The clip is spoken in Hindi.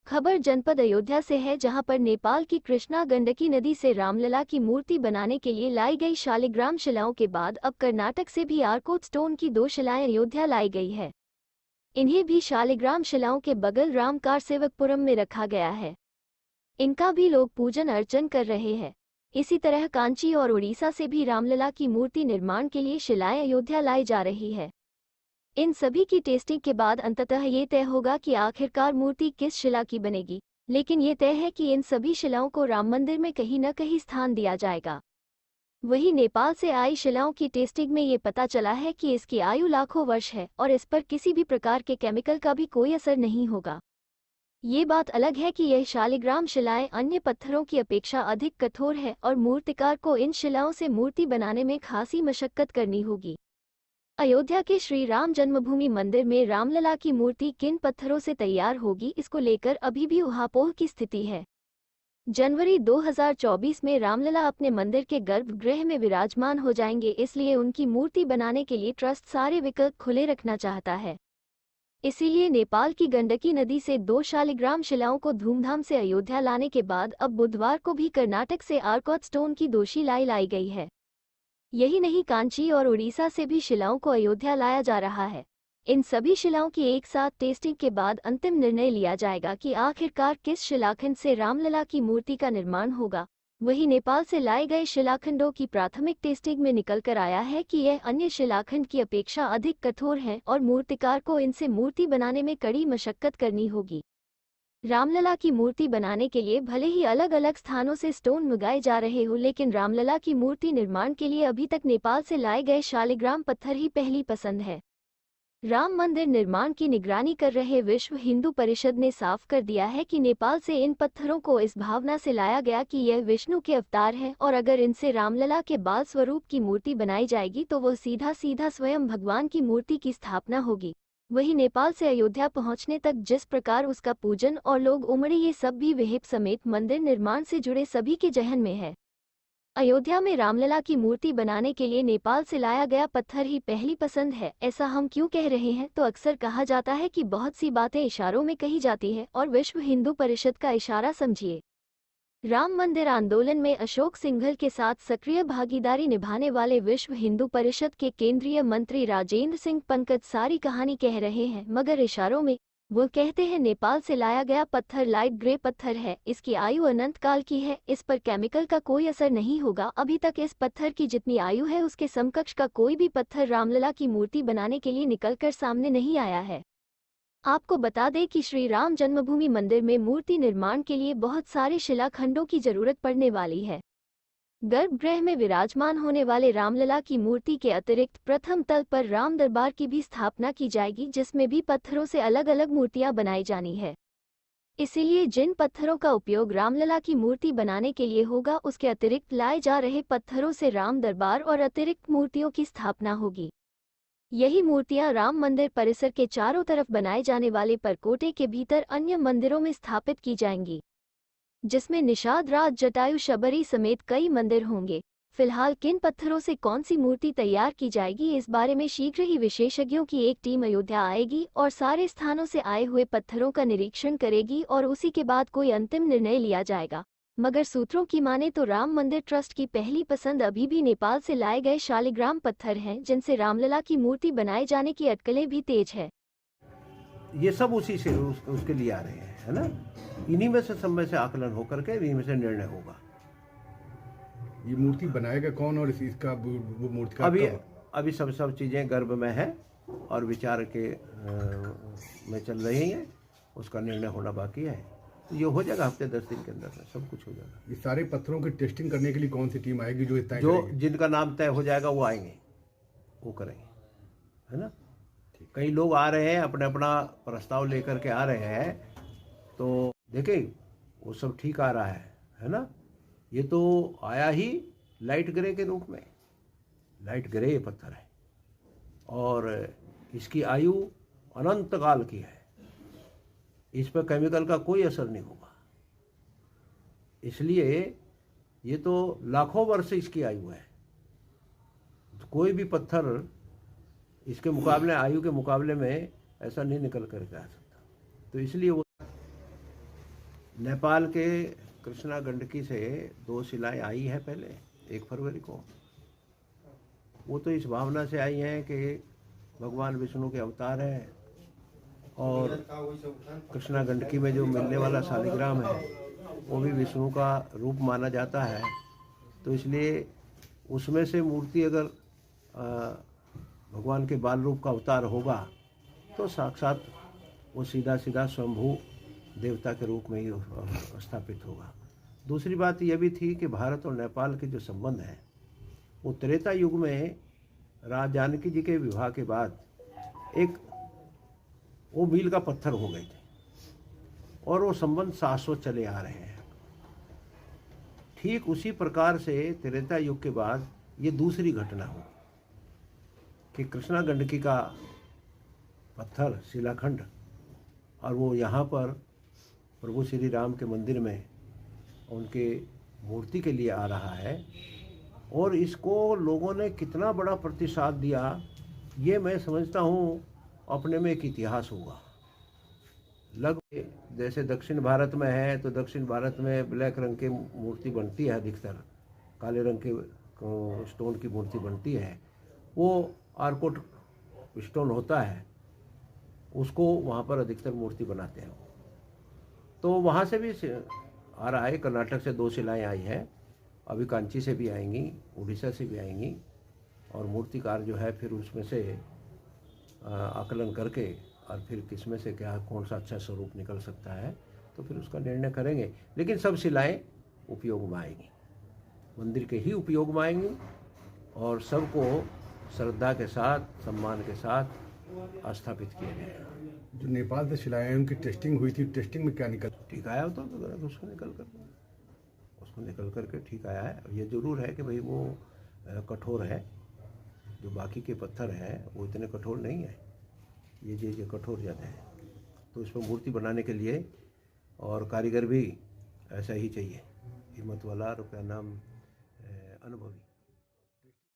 खबर जनपद अयोध्या से है, जहां पर नेपाल की कृष्णा गंडकी नदी से रामलला की मूर्ति बनाने के लिए लाई गई शालिग्राम शिलाओं के बाद अब कर्नाटक से भी आर्कोट स्टोन की 2 शिलाएं अयोध्या लाई गई है। इन्हें भी शालिग्राम शिलाओं के बगल रामकार सेवकपुरम में रखा गया है। इनका भी लोग पूजन अर्चन कर रहे हैं। इसी तरह कांची और उड़ीसा से भी रामलला की मूर्ति निर्माण के लिए शिलाएं अयोध्या लाई जा रही है। इन सभी की टेस्टिंग के बाद अंततः ये तय होगा कि आखिरकार मूर्ति किस शिला की बनेगी, लेकिन ये तय है कि इन सभी शिलाओं को राम मंदिर में कहीं न कहीं स्थान दिया जाएगा। वहीं नेपाल से आई शिलाओं की टेस्टिंग में ये पता चला है कि इसकी आयु लाखों वर्ष है और इस पर किसी भी प्रकार के केमिकल का भी कोई असर नहीं होगा। ये बात अलग है कि यह शालिग्राम शिलाएं अन्य पत्थरों की अपेक्षा अधिक कठोर है और मूर्तिकार को इन शिलाओं से मूर्ति बनाने में खासी मशक्कत करनी होगी। अयोध्या के श्री राम जन्मभूमि मंदिर में रामलला की मूर्ति किन पत्थरों से तैयार होगी, इसको लेकर अभी भी उहापोह की स्थिति है। जनवरी 2024 में रामलला अपने मंदिर के गर्भगृह में विराजमान हो जाएंगे, इसलिए उनकी मूर्ति बनाने के लिए ट्रस्ट सारे विकल्प खुले रखना चाहता है। इसीलिए नेपाल की गंडकी नदी से 2 शालिग्राम शिलाओं को धूमधाम से अयोध्या लाने के बाद अब बुधवार को भी कर्नाटक से आर्कोट स्टोन की 2 शिलाएं लाई गई है। यही नहीं, कांची और उड़ीसा से भी शिलाओं को अयोध्या लाया जा रहा है। इन सभी शिलाओं की एक साथ टेस्टिंग के बाद अंतिम निर्णय लिया जाएगा कि आखिरकार किस शिलाखंड से रामलला की मूर्ति का निर्माण होगा। वहीं नेपाल से लाए गए शिलाखंडों की प्राथमिक टेस्टिंग में निकल कर आया है कि यह अन्य शिलाखंड की अपेक्षा अधिक कठोर हैं और मूर्तिकार को इनसे मूर्ति बनाने में कड़ी मशक्कत करनी होगी। रामलला की मूर्ति बनाने के लिए भले ही अलग अलग स्थानों से स्टोन मंगाए जा रहे हो, लेकिन रामलला की मूर्ति निर्माण के लिए अभी तक नेपाल से लाए गए शालिग्राम पत्थर ही पहली पसंद है। राम मंदिर निर्माण की निगरानी कर रहे विश्व हिंदू परिषद ने साफ कर दिया है कि नेपाल से इन पत्थरों को इस भावना से लाया गया कि यह विष्णु के अवतार हैं और अगर इनसे रामलला के बाल स्वरूप की मूर्ति बनाई जाएगी तो वह सीधा सीधा स्वयं भगवान की मूर्ति की स्थापना होगी। वहीं नेपाल से अयोध्या पहुंचने तक जिस प्रकार उसका पूजन और लोग उमड़े, ये सब भी विहिप समेत मंदिर निर्माण से जुड़े सभी के जहन में है। अयोध्या में रामलला की मूर्ति बनाने के लिए नेपाल से लाया गया पत्थर ही पहली पसंद है। ऐसा हम क्यों कह रहे हैं? तो अक्सर कहा जाता है कि बहुत सी बातें इशारों में कही जाती है और विश्व हिंदू परिषद का इशारा समझिए। राम मंदिर आंदोलन में अशोक सिंघल के साथ सक्रिय भागीदारी निभाने वाले विश्व हिंदू परिषद के केंद्रीय मंत्री राजेंद्र सिंह पंकज सारी कहानी कह रहे हैं, मगर इशारों में। वो कहते हैं नेपाल से लाया गया पत्थर लाइट ग्रे पत्थर है, इसकी आयु अनंत काल की है, इस पर केमिकल का कोई असर नहीं होगा। अभी तक इस पत्थर की जितनी आयु है उसके समकक्ष का कोई भी पत्थर रामलला की मूर्ति बनाने के लिए निकलकर सामने नहीं आया है। आपको बता दें कि श्री राम जन्मभूमि मंदिर में मूर्ति निर्माण के लिए बहुत सारे शिलाखंडों की जरूरत पड़ने वाली है। गर्भगृह में विराजमान होने वाले रामलला की मूर्ति के अतिरिक्त प्रथम तल पर राम दरबार की भी स्थापना की जाएगी, जिसमें भी पत्थरों से अलग अलग मूर्तियां बनाई जानी है। इसीलिए जिन पत्थरों का उपयोग रामलला की मूर्ति बनाने के लिए होगा, उसके अतिरिक्त लाए जा रहे पत्थरों से राम दरबार और अतिरिक्त मूर्तियों की स्थापना होगी। यही मूर्तियां राम मंदिर परिसर के चारों तरफ बनाए जाने वाले परकोटे के भीतर अन्य मंदिरों में स्थापित की जाएंगी, जिसमें निषाद राज, जटायु, शबरी समेत कई मंदिर होंगे। फिलहाल किन पत्थरों से कौन सी मूर्ति तैयार की जाएगी, इस बारे में शीघ्र ही विशेषज्ञों की एक टीम अयोध्या आएगी और सारे स्थानों से आए हुए पत्थरों का निरीक्षण करेगी और उसी के बाद कोई अंतिम निर्णय लिया जाएगा। मगर सूत्रों की माने तो राम मंदिर ट्रस्ट की पहली पसंद अभी भी नेपाल से लाए गए शालिग्राम पत्थर हैं, जिनसे रामलला की मूर्ति बनाए जाने की अटकलें भी तेज है। ये सब उसी से उसके लिए आ रहे हैं, है ना। इन्हीं में से सब में से आकलन होकर के इन्हीं में से निर्णय होगा। ये मूर्ति बनाएगा कौन और इसका वो मूर्ति का अभी सब चीज़ें गर्भ में है और विचार के में चल रही हैं। उसका निर्णय होना बाकी है। ये हो जाएगा हफ्ते 10 दिन के अंदर में सब कुछ हो जाएगा। ये सारे पत्थरों की टेस्टिंग करने के लिए कौन सी टीम आएगी जो जिनका नाम तय हो जाएगा वो आएंगे, वो करेंगे, है ना। कई लोग आ रहे हैं, अपने अपना प्रस्ताव लेकर के आ रहे हैं, तो देखें वो सब ठीक आ रहा है ना। ये तो आया ही लाइट ग्रे के रूप में, लाइट ग्रे ये पत्थर है और इसकी आयु अनंत काल की है। इस पर केमिकल का कोई असर नहीं होगा, इसलिए ये तो लाखों वर्ष इसकी आयु है। कोई भी पत्थर इसके मुकाबले, आयु के मुकाबले में ऐसा नहीं निकल कर आ सकता। तो इसलिए वो नेपाल के कृष्णा गंडकी से 2 शिलाएं आई है पहले 1 फरवरी को। वो तो इस भावना से आई हैं कि भगवान विष्णु के अवतार हैं और कृष्णा गंडकी में जो मिलने वाला शालिग्राम है वो भी विष्णु का रूप माना जाता है। तो इसलिए उसमें से मूर्ति अगर भगवान के बाल रूप का अवतार होगा तो साक्षात वो सीधा सीधा स्वयंभू देवता के रूप में ही स्थापित होगा। दूसरी बात यह भी थी कि भारत और नेपाल के जो संबंध हैं वो त्रेता युग में राजा जानकी जी के विवाह के बाद एक वो मील का पत्थर हो गए थे और वो संबंध शाश्वत चले आ रहे हैं। ठीक उसी प्रकार से त्रेता युग के बाद ये दूसरी घटना हो कि कृष्णा गंडकी का पत्थर शिलाखंड और वो यहाँ पर प्रभु श्री राम के मंदिर में उनके मूर्ति के लिए आ रहा है और इसको लोगों ने कितना बड़ा प्रतिसाद दिया ये मैं समझता हूँ अपने में एक इतिहास होगा। लगभग जैसे दक्षिण भारत में है तो दक्षिण भारत में ब्लैक रंग की मूर्ति बनती है, अधिकतर काले रंग के स्टोन की मूर्ति बनती है। वो आर्कोट स्टोन होता है, उसको वहाँ पर अधिकतर मूर्ति बनाते हैं। तो वहाँ से भी आ रहा है। कर्नाटक से 2 शिलाएँ आई हैं, अभी कांची से भी आएंगी, उड़ीसा से भी आएंगी और मूर्तिकार जो है फिर उसमें से आकलन करके और फिर किसमें से क्या कौन सा अच्छा स्वरूप निकल सकता है तो फिर उसका निर्णय करेंगे। लेकिन सब शिलाएँ उपयोग में आएंगी, मंदिर के ही उपयोग में आएंगी और सबको श्रद्धा के साथ सम्मान के साथ स्थापित किया जाएगा। जो नेपाल से शिलाएं हैं उनकी टेस्टिंग हुई थी, टेस्टिंग में क्या निकल? ठीक आया होता तो उसको निकल करके ठीक आया है। ये ज़रूर है कि भाई वो कठोर है, जो बाकी के पत्थर हैं वो इतने कठोर नहीं है, ये कठोर ज़्यादा है। तो इस पर मूर्ति बनाने के लिए और कारीगर भी ऐसा ही चाहिए, हिम्मत वाला और क्या नाम अनुभवी।